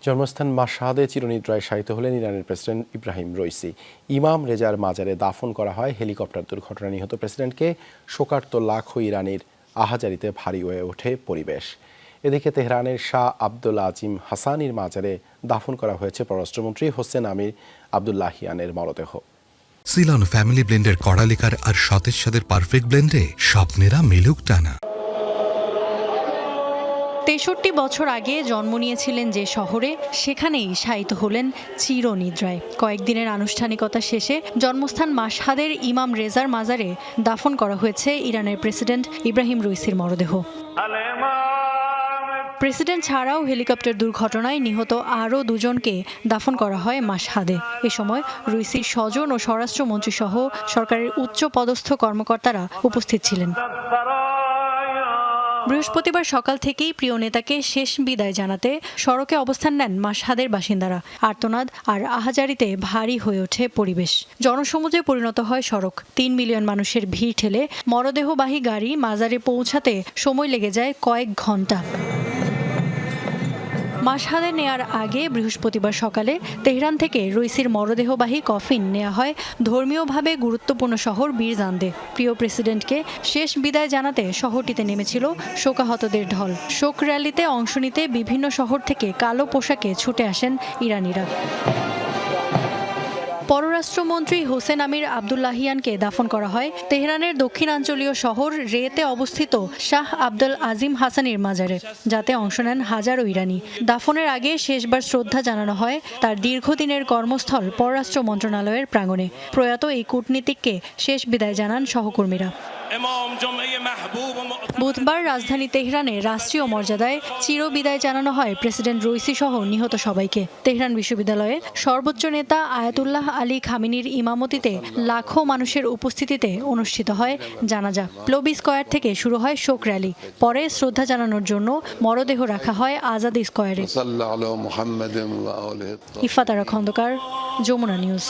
জন্মস্থান মাশহাদে চিরনিদ্রায় শায়িত হলেন ইরানের প্রেসিডেন্ট ইব্রাহিম রইসি। ইমাম রেজার মাজারে দাফন করা হয়। হেলিকপ্টার দুর্ঘটনায় নিহত প্রেসিডেন্টকে শোকার্ত লাখো ইরানির আহাজারিতে ভারী হয়ে ওঠে পরিবেশ। এদিকে তেহরানের শাহ আব্দুল আজিম হাসানির মাজারে দাফন করা হয়েছে পররাষ্ট্রমন্ত্রী হোসেন আমির আব্দুল্লাহিয়ানের মরদেহ। সিলন ফ্যামিলি ব্লেন্ডের কড়ালিকার আর সতেজ স্বাদের পারফেক্ট ব্লেন্ডে স্বপ্নেরা মিলুক টানা। ৬৩ বছর আগে জন্ম নিয়েছিলেন যে শহরে, সেখানেই শায়িত হলেন চিরনিদ্রায়। কয়েকদিনের আনুষ্ঠানিকতা শেষে জন্মস্থান মাশহাদের ইমাম রেজার মাজারে দাফন করা হয়েছে ইরানের প্রেসিডেন্ট ইব্রাহিম রইসির মরদেহ। প্রেসিডেন্ট ছাড়াও হেলিকপ্টার দুর্ঘটনায় নিহত আরও দুজনকে দাফন করা হয় মাশহাদে। এ সময় রইসির স্বজন ও স্বরাষ্ট্রমন্ত্রী সহ সরকারের উচ্চ পদস্থ কর্মকর্তারা উপস্থিত ছিলেন। বৃহস্পতিবার সকাল থেকেই প্রিয় নেতাকে শেষ বিদায় জানাতে সড়কে অবস্থান নেন মাশহাদের বাসিন্দারা। আর্তনাদ আর আহাজারিতে ভারী হয়ে ওঠে পরিবেশ। জনসমুদ্রে পরিণত হয় সড়ক। ৩ মিলিয়ন মানুষের ভিড় ঠেলে মরদেহবাহী গাড়ি মাজারে পৌঁছাতে সময় লেগে যায় কয়েক ঘন্টা। মাশহাদে নেয়ার আগে বৃহস্পতিবার সকালে তেহরান থেকে রইসির মরদেহবাহী কফিন নেওয়া হয় ধর্মীয়ভাবে গুরুত্বপূর্ণ শহর বীরজান্দে। প্রিয় প্রেসিডেন্টকে শেষ বিদায় জানাতে শহরটিতে নেমেছিল শোকাহতদের ঢল। শোক র্যালিতে অংশ নিতে বিভিন্ন শহর থেকে কালো পোশাকে ছুটে আসেন ইরানিরা। পররাষ্ট্রমন্ত্রী হোসেন আমির আব্দুল্লাহিয়ানকে দাফন করা হয় তেহরানের দক্ষিণাঞ্চলীয় শহর রেতে অবস্থিত শাহ আব্দুল আজিম হাসানির মাজারে, যাতে অংশ নেন হাজারো ইরানি। দাফনের আগে শেষবার শ্রদ্ধা জানানো হয় তার দীর্ঘদিনের কর্মস্থল পররাষ্ট্র মন্ত্রণালয়ের প্রাঙ্গণে। প্রয়াত এই কূটনীতিককে শেষ বিদায় জানান সহকর্মীরা। বুধবার রাজধানী তেহরানে রাষ্ট্রীয় মর্যাদায় চিরবিদায় জানানো হয় প্রেসিডেন্ট রইসি সহ নিহত সবাইকে। তেহরান বিশ্ববিদ্যালয়ে সর্বোচ্চ নেতা আয়াতুল্লাহ আলী খামিনির ইমামতিতে লাখো মানুষের উপস্থিতিতে অনুষ্ঠিত হয় জানাজা। লবি স্কয়ার থেকে শুরু হয় শোক র্যালি। পরে শ্রদ্ধা জানানোর জন্য মরদেহ রাখা হয় আজাদি স্কয়ারে। ইফাত আরা খন্দকার, যমুনা নিউজ।